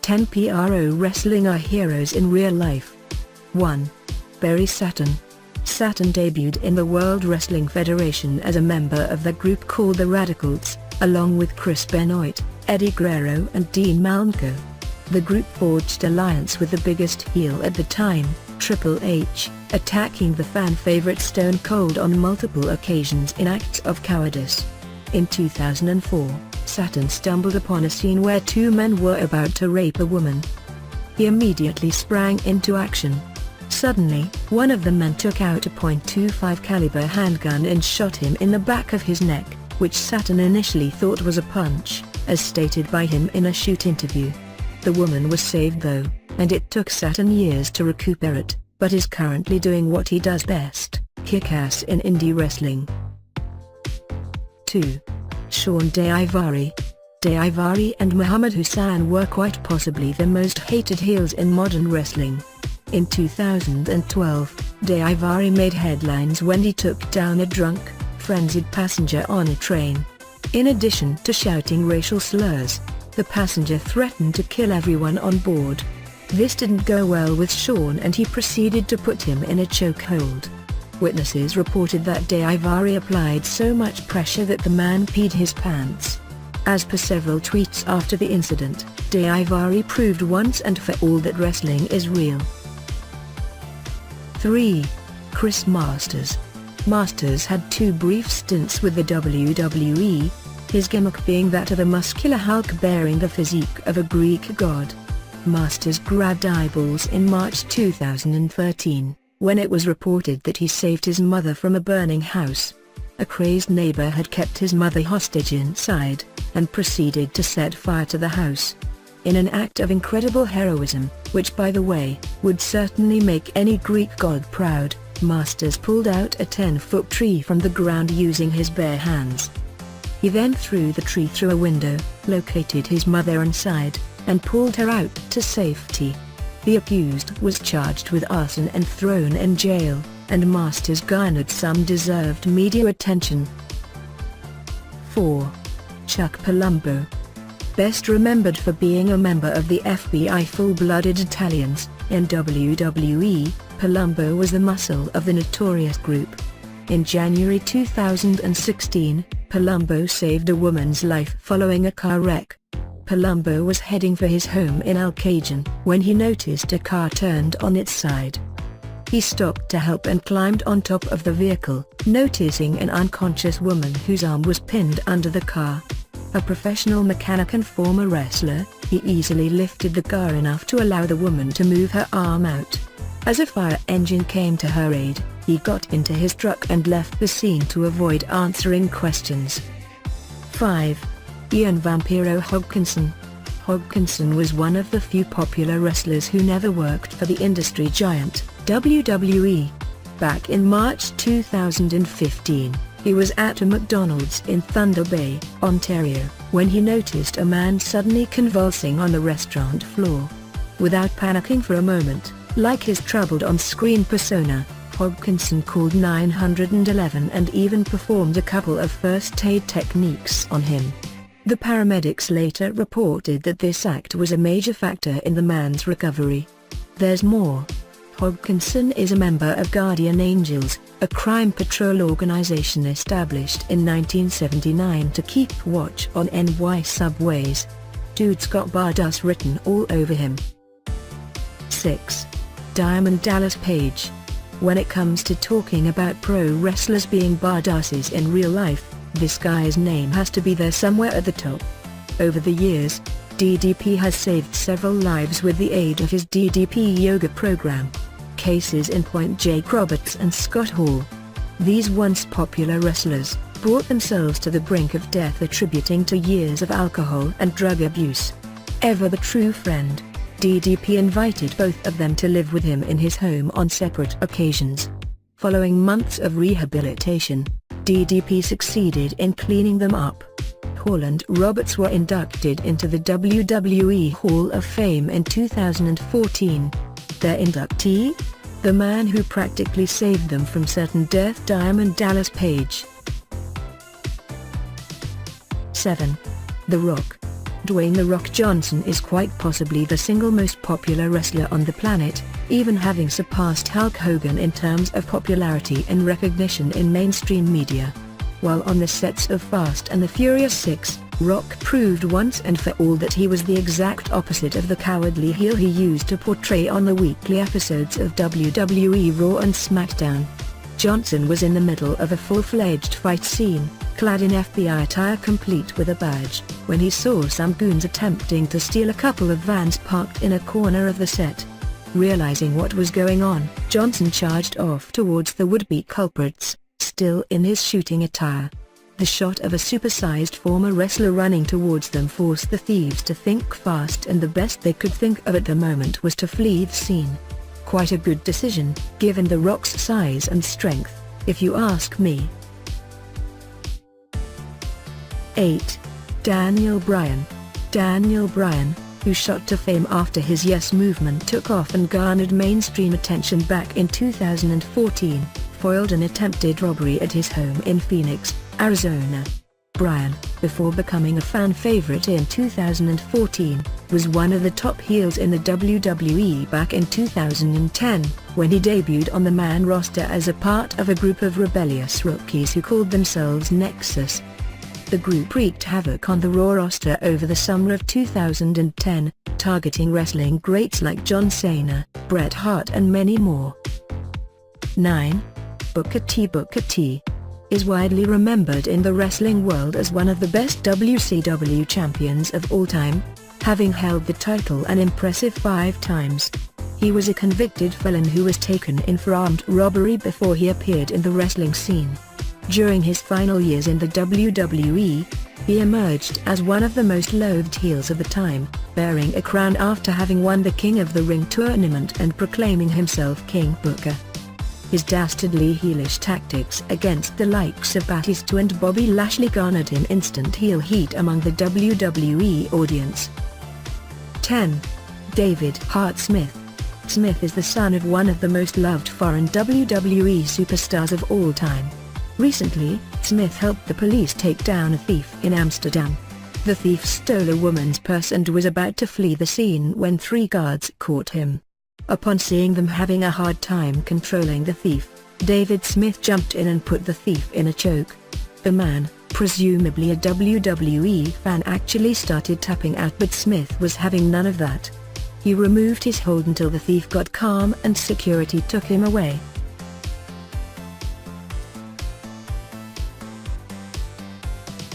10 pro wrestling are heroes in real life. 1. Barry Saturn. Saturn debuted in the World Wrestling Federation as a member of the group called the Radicals, along with Chris Benoit, Eddie Guerrero and Dean Malenko. The group forged alliance with the biggest heel at the time, Triple H, attacking the fan favorite Stone Cold on multiple occasions in acts of cowardice. In 2004, Saturn stumbled upon a scene where two men were about to rape a woman. He immediately sprang into action. Suddenly, one of the men took out a .25 caliber handgun and shot him in the back of his neck, which Saturn initially thought was a punch, as stated by him in a shoot interview. The woman was saved though, and it took Saturn years to recuperate, but is currently doing what he does best, kick ass in indie wrestling. 2. Sean Daivari. Daivari and Muhammad Hussain were quite possibly the most hated heels in modern wrestling. In 2012, Daivari made headlines when he took down a drunk, frenzied passenger on a train. In addition to shouting racial slurs, the passenger threatened to kill everyone on board. This didn't go well with Sean and he proceeded to put him in a chokehold. Witnesses reported that Daivari applied so much pressure that the man peed his pants. As per several tweets after the incident, Daivari proved once and for all that wrestling is real. 3. Chris Masters. Masters had two brief stints with the WWE, his gimmick being that of a muscular Hulk bearing the physique of a Greek god. Masters grabbed eyeballs in March 2013, when it was reported that he saved his mother from a burning house. A crazed neighbor had kept his mother hostage inside, and proceeded to set fire to the house. In an act of incredible heroism, which by the way, would certainly make any Greek god proud, Masters pulled out a 10-foot tree from the ground using his bare hands. He then threw the tree through a window, located his mother inside, and pulled her out to safety. The accused was charged with arson and thrown in jail, and Masters garnered some deserved media attention. 4. Chuck Palumbo. Best remembered for being a member of the FBI Full-Blooded Italians, in WWE, Palumbo was the muscle of the Notorious Group. In January 2016, Palumbo saved a woman's life following a car wreck. Palumbo was heading for his home in Al Cajon when he noticed a car turned on its side. He stopped to help and climbed on top of the vehicle, noticing an unconscious woman whose arm was pinned under the car. A professional mechanic and former wrestler, he easily lifted the car enough to allow the woman to move her arm out. As a fire engine came to her aid, he got into his truck and left the scene to avoid answering questions. 5. Ian Vampiro Hodgkinson. Hodgkinson was one of the few popular wrestlers who never worked for the industry giant, WWE. Back in March 2015, he was at a McDonald's in Thunder Bay, Ontario, when he noticed a man suddenly convulsing on the restaurant floor. Without panicking for a moment, like his troubled on-screen persona, Hodgkinson called 911 and even performed a couple of first aid techniques on him. The paramedics later reported that this act was a major factor in the man's recovery. There's more. Hodgkinson is a member of Guardian Angels, a crime patrol organization established in 1979 to keep watch on NY subways. Dude's got badass written all over him. 6. Diamond Dallas Page. When it comes to talking about pro wrestlers being badasses in real life, this guy's name has to be there somewhere at the top. Over the years, DDP has saved several lives with the aid of his DDP yoga program. Cases in point: Jake Roberts and Scott Hall. These once popular wrestlers brought themselves to the brink of death attributing to years of alcohol and drug abuse. Ever the true friend, DDP invited both of them to live with him in his home on separate occasions. Following months of rehabilitation, DDP succeeded in cleaning them up. Hall and Roberts were inducted into the WWE Hall of Fame in 2014. Their inductee? The man who practically saved them from certain death, Diamond Dallas Page. 7. The Rock. Dwayne "The Rock" Johnson is quite possibly the single most popular wrestler on the planet, even having surpassed Hulk Hogan in terms of popularity and recognition in mainstream media. While on the sets of Fast and the Furious 6, Rock proved once and for all that he was the exact opposite of the cowardly heel he used to portray on the weekly episodes of WWE Raw and SmackDown. Johnson was in the middle of a full-fledged fight scene, clad in FBI attire complete with a badge, when he saw some goons attempting to steal a couple of vans parked in a corner of the set. Realizing what was going on, Johnson charged off towards the would-be culprits, still in his shooting attire. The shot of a supersized former wrestler running towards them forced the thieves to think fast, and the best they could think of at the moment was to flee the scene. Quite a good decision, given The Rock's size and strength, if you ask me. 8. Daniel Bryan. Daniel Bryan, who shot to fame after his Yes movement took off and garnered mainstream attention back in 2014, foiled an attempted robbery at his home in Phoenix, Arizona. Bryan, before becoming a fan favorite in 2014, was one of the top heels in the WWE back in 2010, when he debuted on the main roster as a part of a group of rebellious rookies who called themselves Nexus. The group wreaked havoc on the Raw roster over the summer of 2010, targeting wrestling greats like John Cena, Bret Hart and many more. 9. Booker T. Booker T is widely remembered in the wrestling world as one of the best WCW champions of all time, having held the title an impressive 5 times. He was a convicted felon who was taken in for armed robbery before he appeared in the wrestling scene. During his final years in the WWE, he emerged as one of the most loathed heels of the time, bearing a crown after having won the King of the Ring tournament and proclaiming himself King Booker. His dastardly heelish tactics against the likes of Batista and Bobby Lashley garnered him instant heel heat among the WWE audience. 10. David Hart Smith. Smith is the son of one of the most loved foreign WWE superstars of all time. Recently, Smith helped the police take down a thief in Amsterdam. The thief stole a woman's purse and was about to flee the scene when 3 guards caught him. Upon seeing them having a hard time controlling the thief, David Smith jumped in and put the thief in a choke. The man, presumably a WWE fan, actually started tapping out, but Smith was having none of that. He removed his hold until the thief got calm and security took him away.